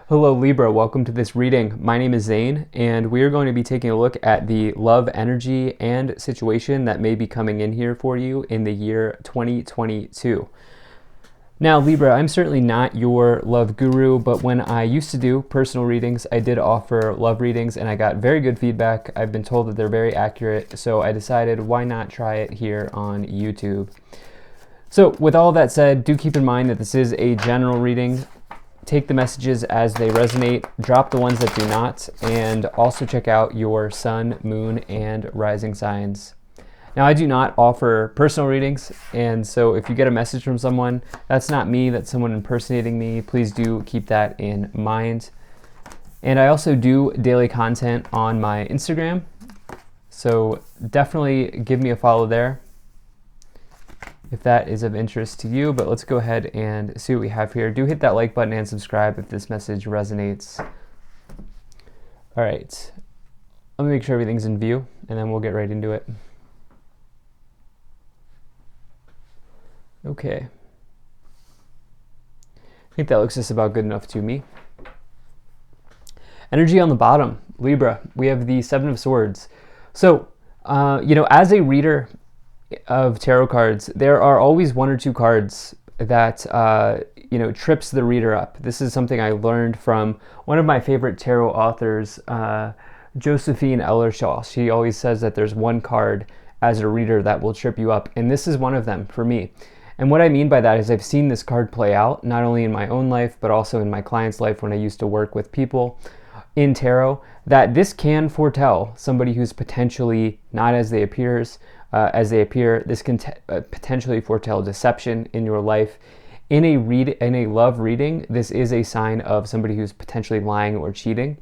Hello Libra, welcome to this reading. My name is Zane, and we are going to be taking a look at the love energy and situation that may be coming in here for you in the year 2022. Now Libra, I'm certainly not your love guru, but when I used to do personal readings, I did offer love readings and I got very good feedback. I've been told that they're very accurate, so I decided why not try it here on YouTube. So with all that said, do keep in mind that this is a general reading. Take the messages as they resonate, drop the ones that do not, and also check out your sun, moon, and rising signs. Now, I do not offer personal readings, and so if you get a message from someone, that's not me, that's someone impersonating me. Please do keep that in mind. And I also do daily content on my Instagram, so definitely give me a follow there if that is of interest to you. But let's go ahead and see what we have here. Do hit that like button and subscribe if this message resonates. All right, let me make sure everything's in view and then we'll get right into it. Okay, I think that looks just about good enough to me. Energy on the bottom, Libra, we have the Seven of Swords. So, as a reader of tarot cards, there are always one or two cards that trips the reader up. This is something I learned from one of my favorite tarot authors, Josephine Ellershaw. She always says that there's one card as a reader that will trip you up, and this is one of them for me. And what I mean by that is I've seen this card play out not only in my own life but also in my client's life when I used to work with people in tarot, that this can foretell somebody who's potentially not as they appear. This can potentially foretell deception in your life. In a love reading, this is a sign of somebody who's potentially lying or cheating,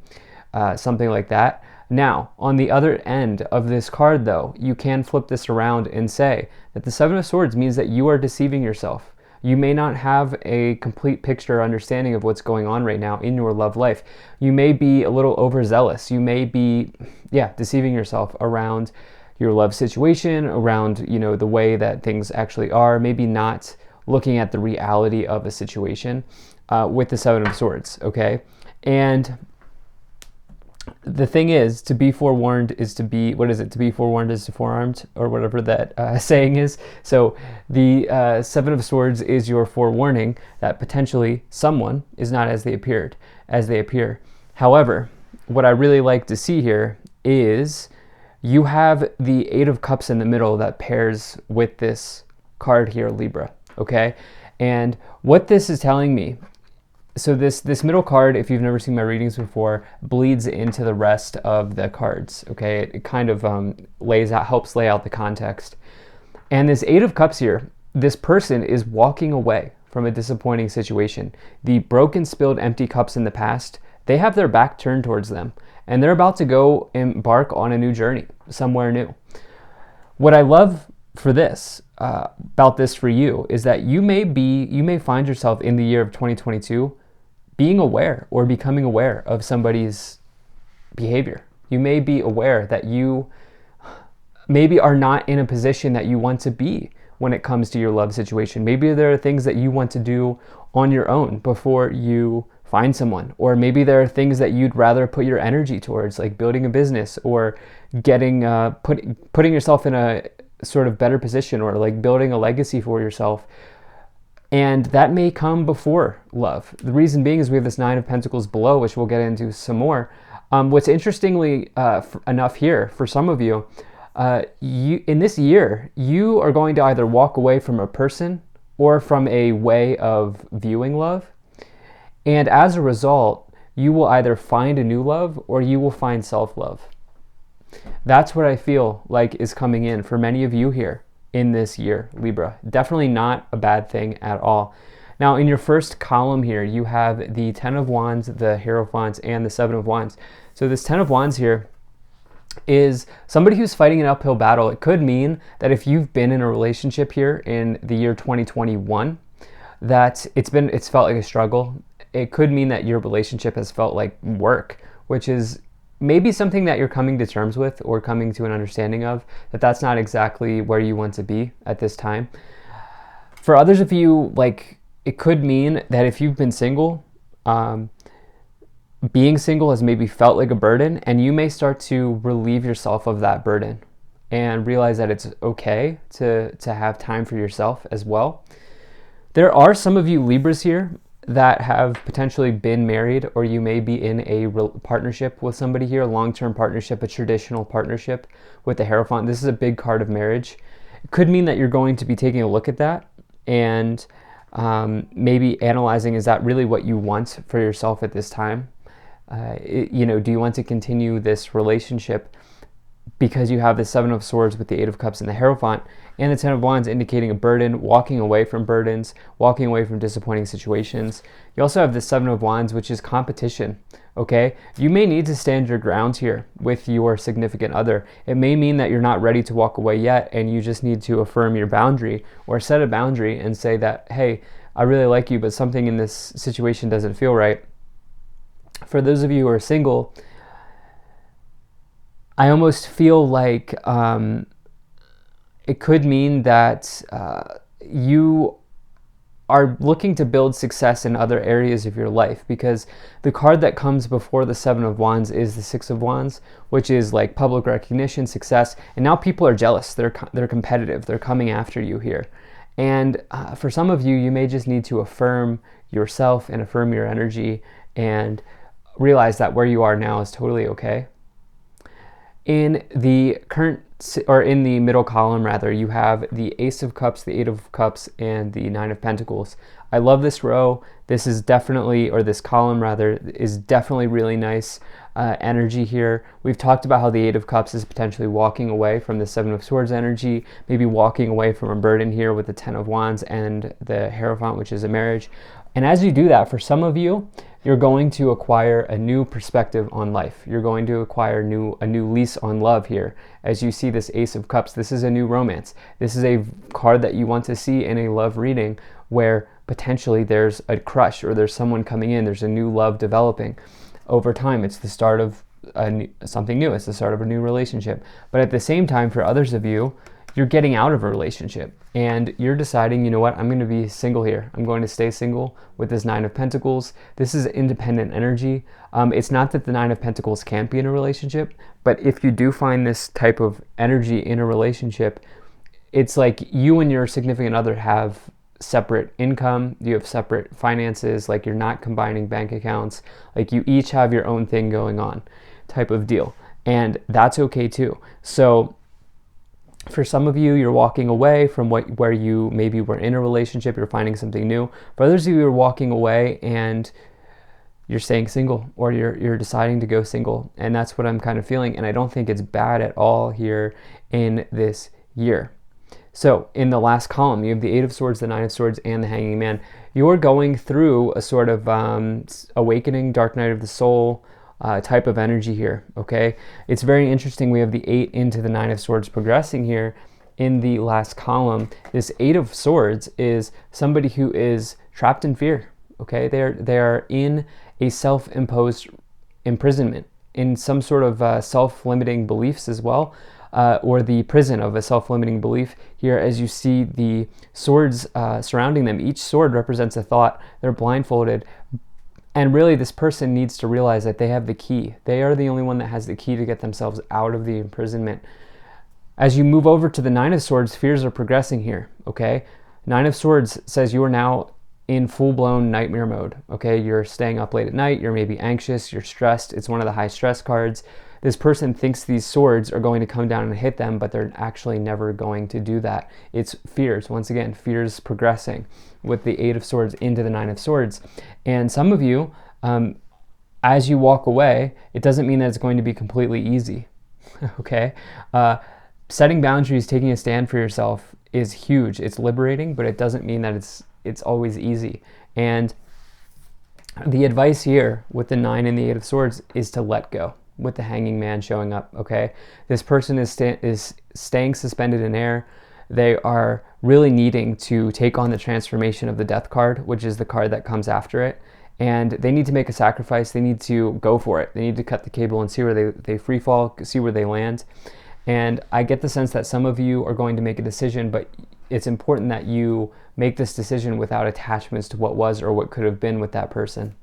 something like that. Now, on the other end of this card, though, you can flip this around and say that the Seven of Swords means that you are deceiving yourself. You may not have a complete picture or understanding of what's going on right now in your love life. You may be a little overzealous. You may be, deceiving yourself around your love situation, around, the way that things actually are, maybe not looking at the reality of a situation with the Seven of Swords, okay? And the thing is, to be forewarned is to be, to be forewarned is to forearmed, or whatever that saying is. So the Seven of Swords is your forewarning that potentially someone is not as they appear. However, what I really like to see here is you have the Eight of Cups in the middle that pairs with this card here, Libra, okay? And what this is telling me, so this middle card, if you've never seen my readings before, bleeds into the rest of the cards, okay? It kind of helps lay out the context. And this Eight of Cups here, this person is walking away from a disappointing situation. The broken, spilled, empty cups in the past, they have their back turned towards them, and they're about to go embark on a new journey, somewhere new. What I love for this, about this for you, is that you may find yourself in the year of 2022 being aware or becoming aware of somebody's behavior. You may be aware that you maybe are not in a position that you want to be when it comes to your love situation. Maybe there are things that you want to do on your own before you find someone, or maybe there are things that you'd rather put your energy towards, like building a business or getting putting yourself in a sort of better position, or like building a legacy for yourself. And that may come before love. The reason being is we have this Nine of Pentacles below, which we'll get into some more. What's interestingly enough here for some of you, in this year, you are going to either walk away from a person or from a way of viewing love. And as a result, you will either find a new love or you will find self-love. That's what I feel like is coming in for many of you here in this year, Libra. Definitely not a bad thing at all. Now, in your first column here, you have the Ten of Wands, the Hierophant, and the Seven of Wands. So this Ten of Wands here is somebody who's fighting an uphill battle. It could mean that if you've been in a relationship here in the year 2021, that it's felt like a struggle. It could mean that your relationship has felt like work, which is maybe something that you're coming to terms with or coming to an understanding of, that that's not exactly where you want to be at this time. For others of you, like, it could mean that if you've been single, being single has maybe felt like a burden, and you may start to relieve yourself of that burden and realize that it's okay to have time for yourself as well. There are some of you Libras here that have potentially been married, or you may be in a partnership with somebody here, a long-term partnership, a traditional partnership with the Hierophant. This is a big card of marriage. It could mean that you're going to be taking a look at that and maybe analyzing, is that really what you want for yourself at this time? Do you want to continue this relationship because you have the Seven of Swords with the Eight of Cups and the Hierophant, and the Ten of Wands indicating a burden, walking away from burdens, walking away from disappointing situations. You also have the Seven of Wands, which is competition, okay? You may need to stand your ground here with your significant other. It may mean that you're not ready to walk away yet, and you just need to affirm your boundary or set a boundary and say that, hey, I really like you, but something in this situation doesn't feel right. For those of you who are single, I almost feel like it could mean that you are looking to build success in other areas of your life, because the card that comes before the Seven of Wands is the Six of Wands, which is like public recognition, success, and now people are jealous. They're competitive. They're coming after you here. And for some of you, you may just need to affirm yourself and affirm your energy and realize that where you are now is totally okay. In the in the middle column rather, you have the Ace of Cups, the Eight of Cups, and the Nine of Pentacles. I love this row. This is definitely, or this column rather, is definitely really nice energy here. We've talked about how the Eight of Cups is potentially walking away from the Seven of Swords energy, maybe walking away from a burden here with the Ten of Wands and the Hierophant, which is a marriage. And as you do that, for some of you, you're going to acquire a new perspective on life. You're going to acquire a new lease on love here. As you see this Ace of Cups, this is a new romance. This is a card that you want to see in a love reading where potentially there's a crush or there's someone coming in. There's a new love developing. Over time, it's the start of something new. It's the start of a new relationship. But at the same time, for others of you, you're getting out of a relationship and you're deciding, you know what, I'm going to be single here. I'm going to stay single with this Nine of Pentacles. This is independent energy. It's not that the Nine of Pentacles can't be in a relationship, but if you do find this type of energy in a relationship, it's like you and your significant other have separate income, you have separate finances, like you're not combining bank accounts, like you each have your own thing going on type of deal. And that's okay too. So for some of you, you're walking away from where you maybe were in a relationship, you're finding something new. For others of you, you're walking away and you're staying single, or you're deciding to go single. And that's what I'm kind of feeling. And I don't think it's bad at all here in this year. So in the last column, you have the Eight of Swords, the Nine of Swords, and the Hanging Man. You're going through a sort of awakening, dark night of the soul, type of energy here, okay? It's very interesting. We have the Eight into the Nine of Swords progressing here in the last column. This Eight of Swords is somebody who is trapped in fear, okay? They are in a self-imposed imprisonment, in some sort of self-limiting beliefs as well, or the prison of a self-limiting belief here. As you see the swords surrounding them, each sword represents a thought. They're blindfolded. And really, this person needs to realize that they have the key. They are the only one that has the key to get themselves out of the imprisonment. As you move over to the Nine of Swords, fears are progressing here, okay? Nine of Swords says you are now in full-blown nightmare mode, okay? You're staying up late at night. You're maybe anxious. You're stressed. It's one of the high stress cards. This person thinks these swords are going to come down and hit them, but they're actually never going to do that. It's fears. Once again, fears progressing with the Eight of Swords into the Nine of Swords. And some of you, as you walk away, it doesn't mean that it's going to be completely easy, okay? Setting boundaries, taking a stand for yourself is huge. It's liberating, but it doesn't mean that it's always easy. And the advice here with the Nine and the Eight of Swords is to let go, with the Hanging Man showing up, okay? This person is staying suspended in air. They are really needing to take on the transformation of the Death card, which is the card that comes after it. And they need to make a sacrifice. They need to go for it. They need to cut the cable and see where they free fall, see where they land. And I get the sense that some of you are going to make a decision, but it's important that you make this decision without attachments to what was or what could have been with that person.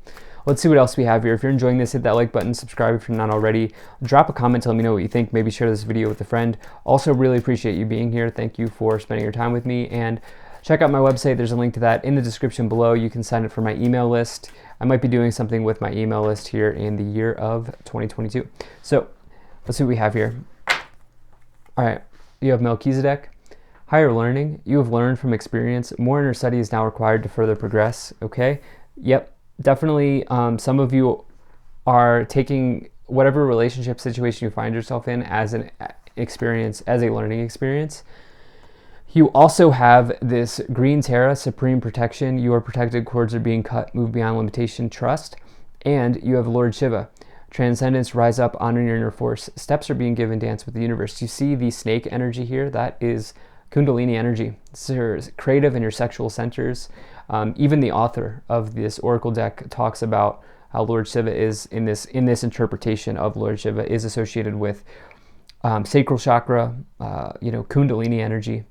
let's see what else we have here. If you're enjoying this, hit that like button, subscribe if you're not already. Drop a comment to let me know what you think. Maybe share this video with a friend. Also, really appreciate you being here. Thank you for spending your time with me. And check out my website. There's a link to that in the description below. You can sign up for my email list. I might be doing something with my email list here in the year of 2022. So let's see what we have here. All right, you have Melchizedek. Higher learning. You have learned from experience. More inner study is now required to further progress. Okay. Yep. Definitely. Some of you are taking whatever relationship situation you find yourself in as an experience, as a learning experience. You also have this green Terra, supreme protection. You are protected, cords are being cut, move beyond limitation, trust. And you have Lord Shiva. Transcendence, rise up, honor your inner force. Steps are being given, dance with the universe. You see the snake energy here? That is Kundalini energy. It's your creative and your sexual centers. Even the author of this oracle deck talks about how Lord Shiva is in this interpretation of Lord Shiva is associated with sacral chakra, Kundalini energy.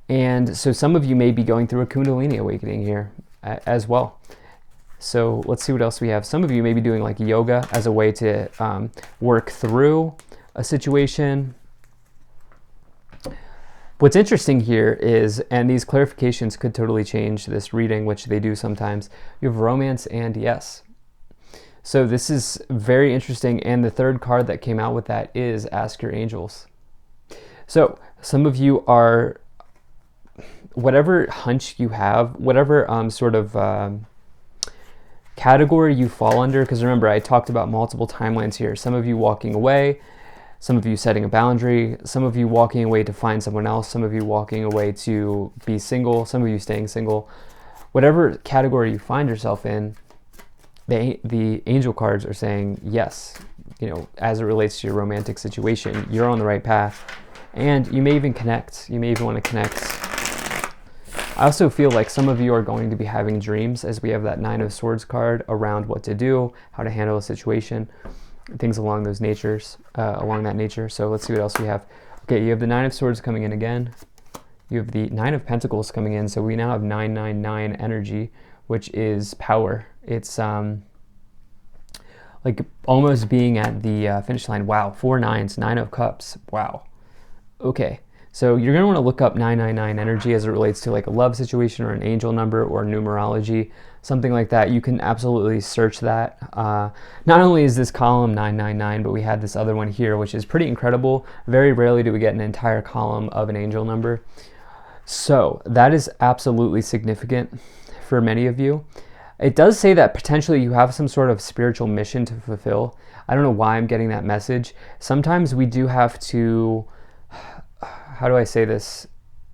And so some of you may be going through a Kundalini awakening here as well. So let's see what else we have. Some of you may be doing like yoga as a way to work through a situation. What's interesting here is, and these clarifications could totally change this reading, which they do sometimes, you have romance and yes. So this is very interesting. And the third card that came out with that is ask your angels. So some of you are, whatever hunch you have, whatever category you fall under, because remember I talked about multiple timelines here. Some of you walking away, some of you setting a boundary, some of you walking away to find someone else, some of you walking away to be single, some of you staying single. Whatever category you find yourself in, the angel cards are saying yes, as it relates to your romantic situation, you're on the right path. And you may even connect. You may even want to connect. I also feel like some of you are going to be having dreams, as we have that Nine of Swords card, around what to do, how to handle a situation, things along those natures, along that nature. So let's see what else we have. Okay, you have the Nine of Swords coming in again. You have the Nine of Pentacles coming in. So we now have 999 energy, which is power. It's like almost being at the finish line. Wow, 4 nines, 9 of Cups. Wow. Okay. So you're going to want to look up 999 energy as it relates to like a love situation or an angel number or numerology, something like that. You can absolutely search that. Not only is this column 999, but we had this other one here, which is pretty incredible. Very rarely do we get an entire column of an angel number. So that is absolutely significant for many of you. It does say that potentially you have some sort of spiritual mission to fulfill. I don't know why I'm getting that message. Sometimes we do have to, how do I say this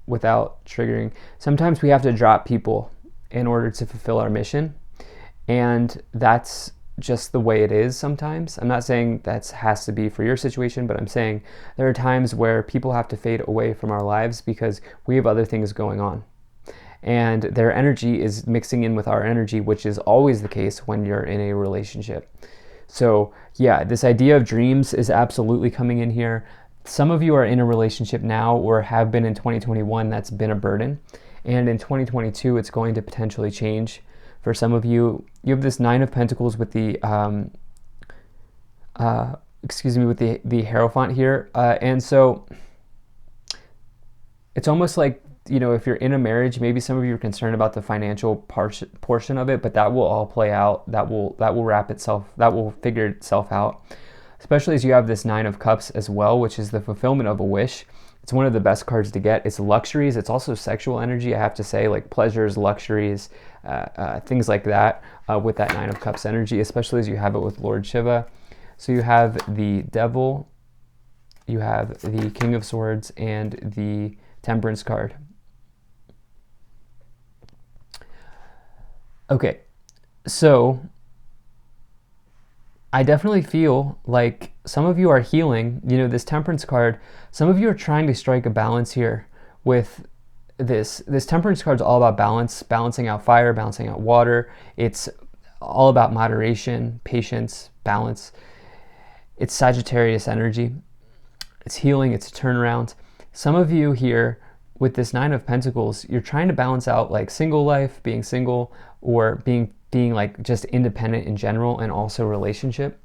without triggering? Sometimes we have to drop people in order to fulfill our mission. And that's just the way it is sometimes. I'm not saying that has to be for your situation, but I'm saying there are times where people have to fade away from our lives because we have other things going on. And their energy is mixing in with our energy, which is always the case when you're in a relationship. So yeah, this idea of dreams is absolutely coming in here. Some of you are in a relationship now or have been in 2021 that's been a burden. And in 2022, it's going to potentially change. For some of you, you have this Nine of Pentacles with the, with the Hierophant here. And so it's almost like, if you're in a marriage, maybe some of you are concerned about the financial portion of it, but that will all play out. That will wrap itself, that will figure itself out. Especially as you have this Nine of Cups as well, which is the fulfillment of a wish. It's one of the best cards to get. It's luxuries. It's also sexual energy, I have to say, like pleasures, luxuries, things like that with that Nine of Cups energy, especially as you have it with Lord Shiva. So you have the Devil, you have the King of Swords, and the Temperance card. Okay, so I definitely feel like some of you are healing, this Temperance card. Some of you are trying to strike a balance here with this. This Temperance card is all about balance, balancing out fire, balancing out water. It's all about moderation, patience, balance. It's Sagittarius energy. It's healing, it's a turnaround. Some of you here with this Nine of Pentacles, you're trying to balance out like single life, being single, or being being like just independent in general and also relationship.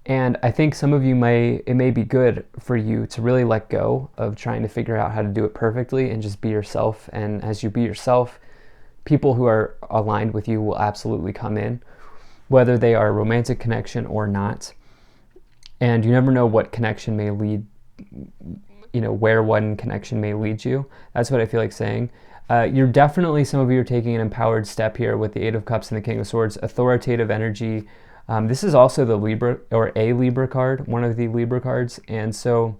And I think some of you it may be good for you to really let go of trying to figure out how to do it perfectly and just be yourself. And as you be yourself, people who are aligned with you will absolutely come in, whether they are a romantic connection or not. And you never know what connection may lead, where one connection may lead you. That's what I feel like saying. You're definitely, some of you are taking an empowered step here with the Eight of Cups and the King of Swords, authoritative energy. This is also the Libra, or a Libra card, one of the Libra cards. And so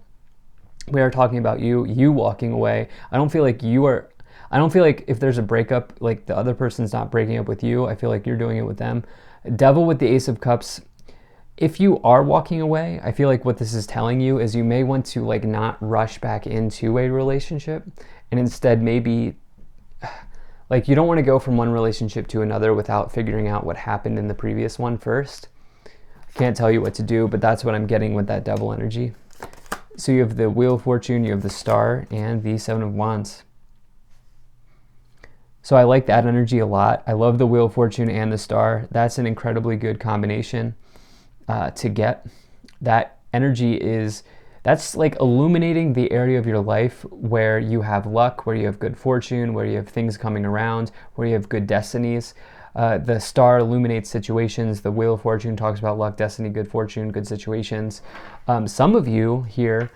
we are talking about you walking away. I don't feel like if there's a breakup, like the other person's not breaking up with you. I feel like you're doing it with them. Devil with the Ace of Cups. If you are walking away, I feel like what this is telling you is you may want to like not rush back into a relationship, and instead maybe like you don't want to go from one relationship to another without figuring out what happened in the previous one first. I can't tell you what to do, but that's what I'm getting with that Devil energy. So you have the Wheel of Fortune, you have the Star, and the Seven of Wands. So I like that energy a lot. I love the Wheel of Fortune and the Star. That's an incredibly good combination to get. That energy that's like illuminating the area of your life where you have luck, where you have good fortune, where you have things coming around, where you have good destinies. The Star illuminates situations. The Wheel of Fortune talks about luck, destiny, good fortune, good situations. Some of you here,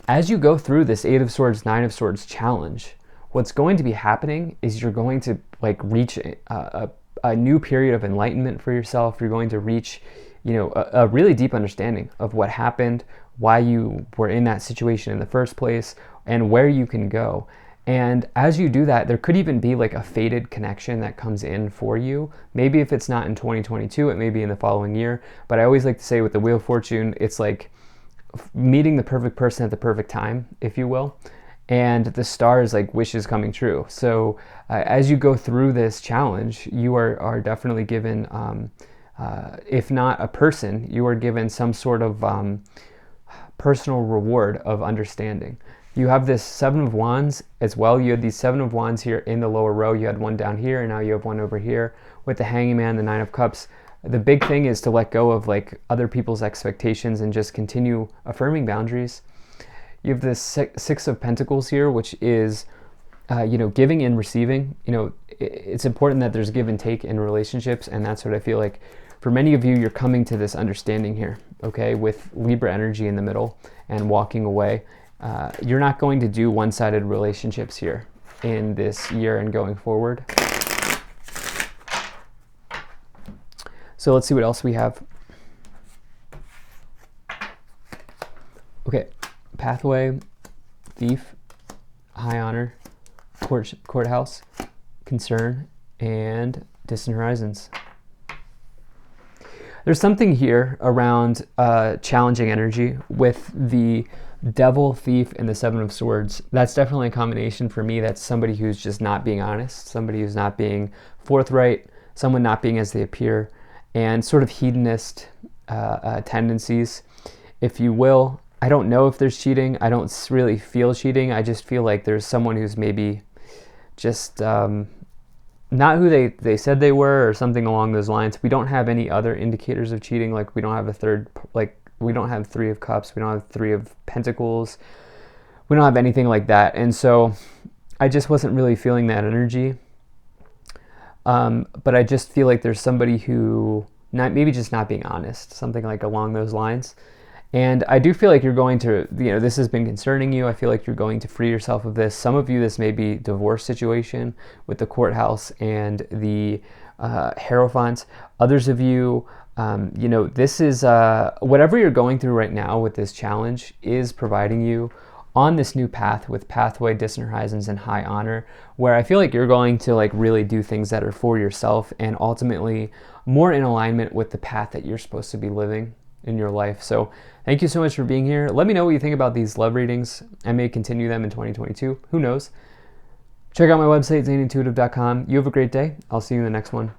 as you go through this Eight of Swords, Nine of Swords challenge, what's going to be happening is you're going to like reach a new period of enlightenment for yourself. You're going to reach, a really deep understanding of what happened, why you were in that situation in the first place, and where you can go. And as you do that, there could even be like a fated connection that comes in for you. Maybe if it's not in 2022, it may be in the following year. But I always like to say with the Wheel of Fortune, it's like meeting the perfect person at the perfect time, if you will. And the Star is like wishes coming true. So as you go through this challenge, you are definitely given, if not a person, you are given some sort of personal reward of understanding. You have this Seven of Wands as well. You had these Seven of Wands here in the lower row. You had one down here, and now you have one over here with the Hanging Man, the Nine of Cups. The big thing is to let go of like other people's expectations and just continue affirming boundaries. You have this Six of Pentacles here, which is, giving and receiving. It's important that there's give and take in relationships, and that's what I feel like for many of you, you're coming to this understanding here, okay, with Libra energy in the middle and walking away. You're not going to do one-sided relationships here in this year and going forward. So let's see what else we have. Okay, Pathway, Thief, High Honor, Courthouse, Concern, and Distant Horizons. There's something here around challenging energy with the Devil, Thief, and the Seven of Swords. That's definitely a combination for me. That's somebody who's just not being honest, somebody who's not being forthright, someone not being as they appear, and sort of hedonist tendencies, if you will. I don't know if there's cheating. I don't really feel cheating. I just feel like there's someone who's maybe just not who they said they were or something along those lines. We don't have any other indicators of cheating. Like we don't have we don't have Three of Cups. We don't have Three of Pentacles. We don't have anything like that. And so I just wasn't really feeling that energy. But I just feel like there's somebody who maybe just not being honest, something like along those lines. And I do feel like you're going to, this has been concerning you. I feel like you're going to free yourself of this. Some of you, this may be divorce situation with the Courthouse and the Hierophant. Others of you, this is whatever you're going through right now with this challenge is providing you on this new path with Pathway, Distant Horizons, and High Honor, where I feel like you're going to like really do things that are for yourself and ultimately more in alignment with the path that you're supposed to be living in your life. So thank you so much for being here. Let me know what you think about these love readings. I may continue them in 2022. Who knows? Check out my website, zanintuitive.com. You have a great day. I'll see you in the next one.